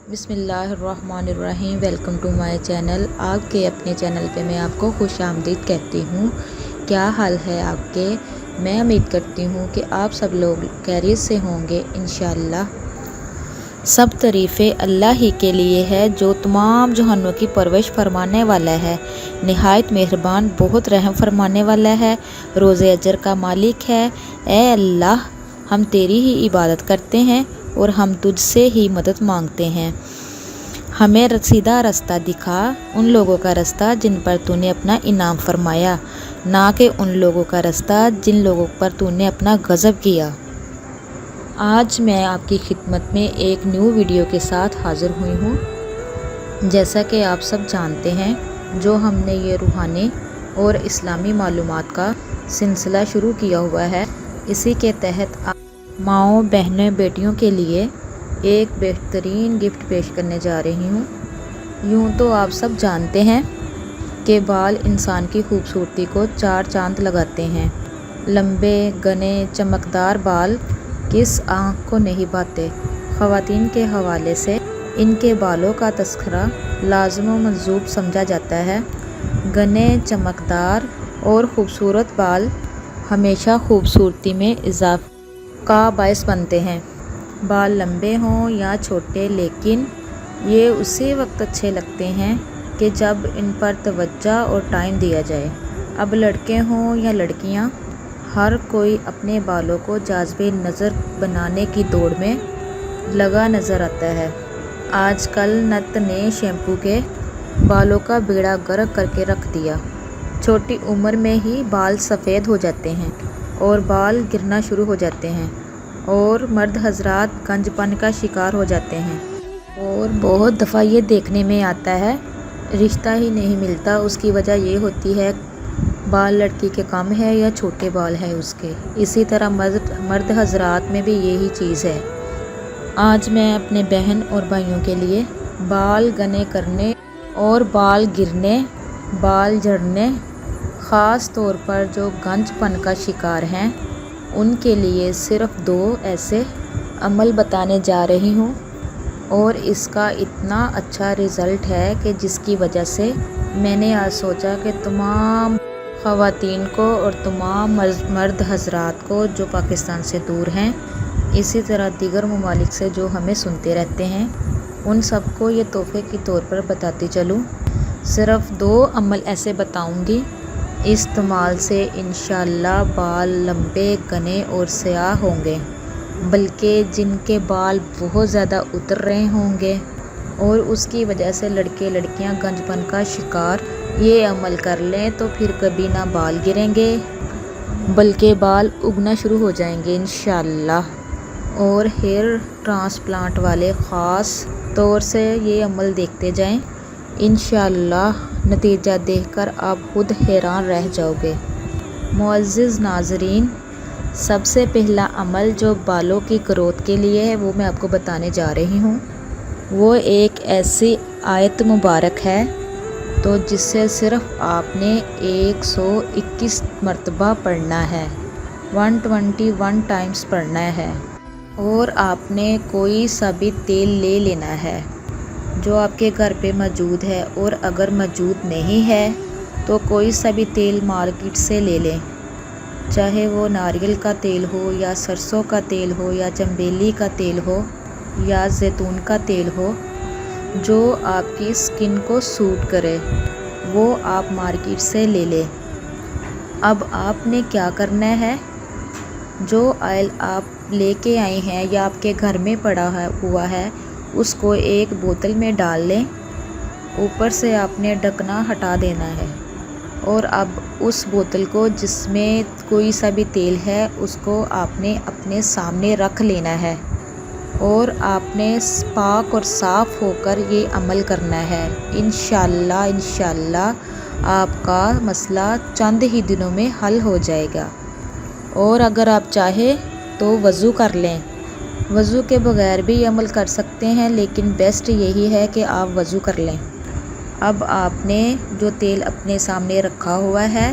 बिस्मिल्लाहिर्रहमानिर्रहीम। Welcome to my channel. आपके अपने चैनल पे मैं आपको खुश आमदीद कहती हूँ। क्या हाल है आपके? मैं उम्मीद करती हूँ कि आप सब लोग खैरियत से होंगे इंशाअल्लाह। सब तारीफ़ें अल्लाह ही के लिए है जो तमाम जहानों की परवरिश फरमाने वाला है, निहायत मेहरबान, बहुत रहम फरमाने वाला है, रोज़े अजर का मालिक है। ए अल्लाह, हम तेरी ही इबादत करते हैं और हम तुझसे ही मदद मांगते हैं। हमें सीधा रास्ता दिखा, उन लोगों का रास्ता जिन पर तूने अपना इनाम फरमाया, ना कि उन लोगों का रास्ता जिन लोगों पर तूने अपना गज़ब किया। आज मैं आपकी खिदमत में एक न्यू वीडियो के साथ हाज़िर हुई हूँ। जैसा कि आप सब जानते हैं, जो हमने ये रूहानी और इस्लामी मालूमात का सिलसिला शुरू किया हुआ है, इसी के तहत माँओं, बहनों, बेटियों के लिए एक बेहतरीन गिफ्ट पेश करने जा रही हूँ। यूँ तो आप सब जानते हैं कि बाल इंसान की खूबसूरती को चार चांद लगाते हैं। लंबे, घने, चमकदार बाल किस आँख को नहीं भाते। ख़वातीन के हवाले से इनके बालों का तस्करा लाज़िम व मंसूब समझा जाता है। घने, चमकदार और ख़ूबसूरत बाल हमेशा खूबसूरती में इजाफ़ा का बायस बनते हैं। बाल लंबे हों या छोटे, लेकिन ये उसी वक्त अच्छे लगते हैं कि जब इन पर तवज्जो और टाइम दिया जाए। अब लड़के हों या लड़कियां, हर कोई अपने बालों को जाज़बे नज़र बनाने की दौड़ में लगा नज़र आता है। आजकल नत ने शैम्पू के बालों का बेड़ा गर्क करके रख दिया। छोटी उम्र में ही बाल सफ़ेद हो जाते हैं और बाल गिरना शुरू हो जाते हैं और मर्द हजरात गंजपन का शिकार हो जाते हैं। और बहुत दफ़ा ये देखने में आता है रिश्ता ही नहीं मिलता। उसकी वजह ये होती है बाल लड़की के कम है या छोटे बाल हैं उसके। इसी तरह मर्द हजरात में भी यही चीज़ है। आज मैं अपने बहन और भाइयों के लिए बाल घने करने और बाल गिरने, बाल झड़ने, ख़ास तौर पर जो गंजपन का शिकार हैं, उनके लिए सिर्फ़ 2 ऐसे अमल बताने जा रही हूँ। और इसका इतना अच्छा रिज़ल्ट है कि जिसकी वजह से मैंने आज सोचा कि तमाम ख़वातीन को और तमाम मर्द हजरात को जो पाकिस्तान से दूर हैं, इसी तरह दीगर ममालिक से जो हमें सुनते रहते हैं, उन सबको ये तोहफ़े के तौर पर बताती चलूँ। सिर्फ़ 2 अमल ऐसे बताऊँगी, इस्तेमाल से इंशाअल्लाह बाल लंबे, घने और स्याह होंगे, बल्कि जिनके बाल बहुत ज़्यादा उतर रहे होंगे और उसकी वजह से लड़के लड़कियां गंजपन का शिकार ये अमल कर लें तो फिर कभी ना बाल गिरेंगे, बल्कि बाल उगना शुरू हो जाएंगे इंशाअल्लाह। और हेयर ट्रांसप्लांट वाले ख़ास तौर से ये अमल देखते जाएं, इंशाअल्लाह नतीजा देखकर आप खुद हैरान रह जाओगे। मुअज़्ज़िज़ नाज़रीन, सबसे पहला अमल जो बालों की ग्रोथ के लिए है, वो मैं आपको बताने जा रही हूँ। वो एक ऐसी आयत मुबारक है तो जिससे सिर्फ़ आपने 121 मरतबा पढ़ना है, 121 टाइम्स पढ़ना है। और आपने कोई सा भी तेल ले लेना है जो आपके घर पे मौजूद है, और अगर मौजूद नहीं है तो कोई सा भी तेल मार्केट से ले लें, चाहे वो नारियल का तेल हो या सरसों का तेल हो या चंबेली का तेल हो या जैतून का तेल हो, जो आपकी स्किन को सूट करे, वो आप मार्केट से ले लें। अब आपने क्या करना है, जो ऑयल आप लेके आए हैं या आपके घर में पड़ा हुआ है, उसको एक बोतल में डाल लें। ऊपर से आपने ढकना हटा देना है और अब उस बोतल को, जिसमें कोई सा भी तेल है, उसको आपने अपने सामने रख लेना है और आपने पाक और साफ़ होकर ये अमल करना है। इंशाअल्लाह आपका मसला चंद ही दिनों में हल हो जाएगा। और अगर आप चाहे तो वज़ू कर लें। वज़ू के बगैर भी अमल कर सकते हैं, लेकिन बेस्ट यही है कि आप वज़ू कर लें। अब आपने जो तेल अपने सामने रखा हुआ है,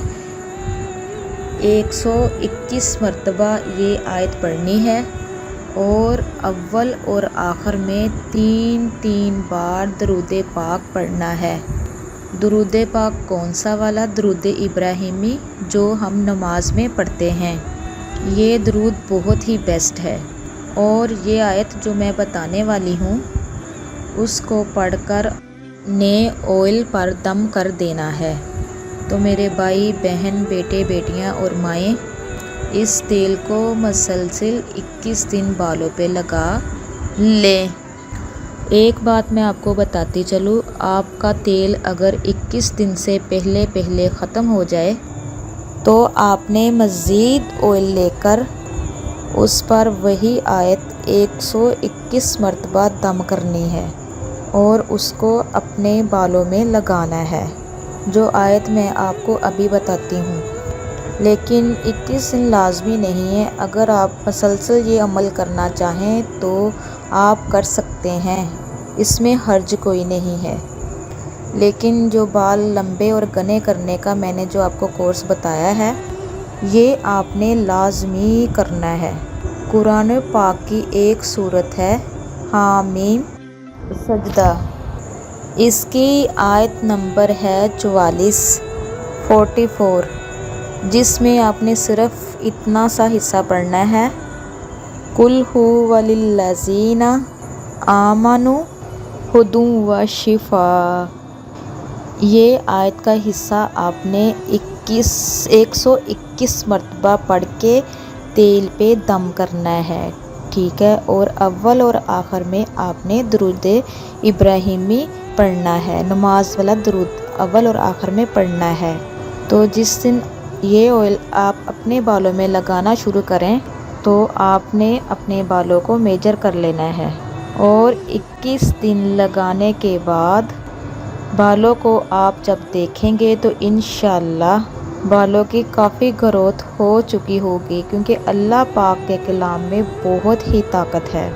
121 मरतबा ये आयत पढ़नी है اور اول اور آخر میں 3 بار درود پاک پڑھنا ہے۔ درود پاک کون سا والا؟ درود ابراہیمی جو ہم نماز میں پڑھتے ہیں۔ یہ درود بہت ہی بیسٹ ہے، اور یہ آیت جو میں بتانے والی ہوں اس کو پڑھ کر نے آئل پر دم کر دینا ہے۔ تو میرے بھائی بہن بیٹے بیٹیاں اور مائیں اس تیل کو مسلسل 21 دن بالوں پہ لگا لیں۔ ایک بات میں آپ کو بتاتی چلوں، آپ کا تیل اگر 21 دن سے پہلے ختم ہو جائے تو آپ نے مزید آئل لے کر اس پر وہی آیت 121 مرتبہ دم کرنی ہے اور اس کو اپنے بالوں میں لگانا ہے، جو آیت میں آپ کو ابھی بتاتی ہوں۔ لیکن 21 دن لازمی نہیں ہے، اگر آپ مسلسل یہ عمل کرنا چاہیں تو آپ کر سکتے ہیں، اس میں حرج کوئی نہیں ہے۔ لیکن جو بال لمبے اور گھنے کرنے کا میں نے جو آپ کو کورس بتایا ہے، یہ آپ نے لازمی کرنا ہے۔ قرآن پاک کی ایک سورت ہے حامیم سجدہ، اس کی آیت نمبر ہے 44 جس میں آپ نے صرف اتنا سا حصہ پڑھنا ہے، قُلْ هُوَ لِلَّذِينَ آمَنُوا ہدی وشفاء۔ یہ آیت کا حصہ آپ نے 121 مرتبہ پڑھ کے تیل پہ دم کرنا ہے، ٹھیک ہے؟ اور اول اور آخر میں آپ نے درود ابراہیمی پڑھنا ہے، نماز والا درود اول اور آخر میں پڑھنا ہے۔ تو جس دن یہ آئل آپ اپنے بالوں میں لگانا شروع کریں تو آپ نے اپنے بالوں کو میجر کر لینا ہے، اور 21 دن لگانے کے بعد بالوں کو آپ جب دیکھیں گے تو انشاءاللہ بالوں کی کافی گروتھ ہو چکی ہوگی، کیونکہ اللہ پاک کے کلام میں بہت ہی طاقت ہے۔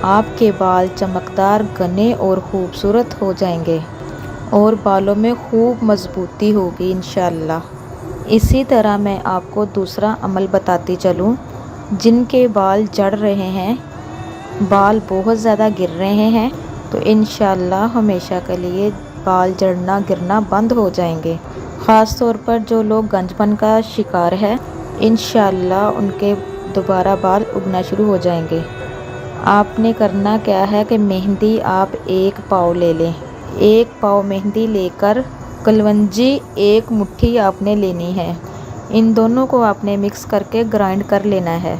آپ کے بال چمکدار، گھنے اور خوبصورت ہو جائیں گے، اور بالوں میں خوب مضبوطی ہوگی انشاءاللہ۔ اسی طرح میں آپ کو دوسرا عمل بتاتی چلوں، جن کے بال جڑ رہے ہیں، بال بہت زیادہ گر رہے ہیں، تو انشاءاللہ ہمیشہ کے لیے بال جڑنا گرنا بند ہو جائیں گے۔ خاص طور پر جو لوگ گنج پن کا شکار ہے، انشاءاللہ ان کے دوبارہ بال اگنا شروع ہو جائیں گے۔ آپ نے کرنا کیا ہے کہ مہندی آپ 1 پاؤ لے لیں، 1 پاؤ مہندی لے کر کلونجی 1 مٹھی آپ نے لینی ہے، ان دونوں کو آپ نے مکس کر کے گرائنڈ کر لینا ہے،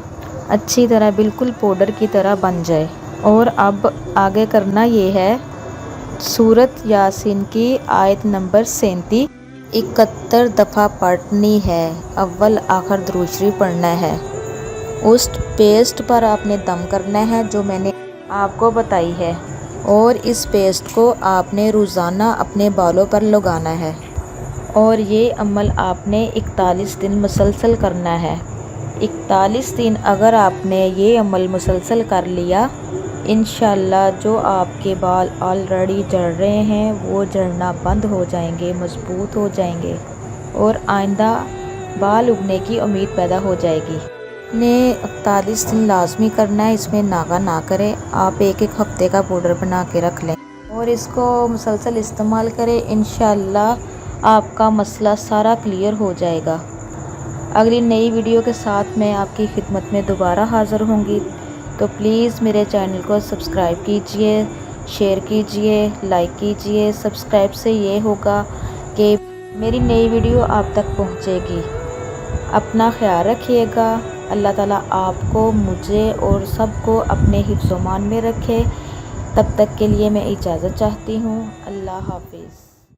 اچھی طرح بالکل پاؤڈر کی طرح بن جائے۔ اور اب آگے کرنا یہ ہے، سورت یاسین کی آیت نمبر 37 71 دفعہ پڑھنی ہے، اول آخر درود شریف پڑھنا ہے۔ اس پیسٹ پر آپ نے دم کرنا ہے جو میں نے آپ کو بتائی ہے، اور اس پیسٹ کو آپ نے روزانہ اپنے بالوں پر لگانا ہے، اور یہ عمل آپ نے 41 دن مسلسل کرنا ہے۔ 41 دن اگر آپ نے یہ عمل مسلسل کر لیا، انشاءاللہ جو آپ کے بال آلریڈی جڑ رہے ہیں وہ جڑنا بند ہو جائیں گے، مضبوط ہو جائیں گے، اور آئندہ بال اگنے کی امید پیدا ہو جائے گی۔ نے 41 دن لازمی کرنا ہے، اس میں ناغہ نہ کریں، آپ 1 ہفتے کا پاؤڈر بنا کے رکھ لیں اور اس کو مسلسل استعمال کریں، انشاءاللہ آپ کا مسئلہ سارا کلیئر ہو جائے گا۔ اگلی نئی ویڈیو کے ساتھ میں آپ کی خدمت میں دوبارہ حاضر ہوں گی، تو پلیز میرے چینل کو سبسکرائب کیجئے، شیئر کیجئے، لائک کیجئے۔ سبسکرائب سے یہ ہوگا کہ میری نئی ویڈیو آپ تک پہنچے گی۔ اپنا خیال رکھیے گا، اللہ تعالیٰ آپ کو، مجھے اور سب کو اپنے حفظ و امان میں رکھے۔ تب تک کے لیے میں اجازت چاہتی ہوں، اللہ حافظ۔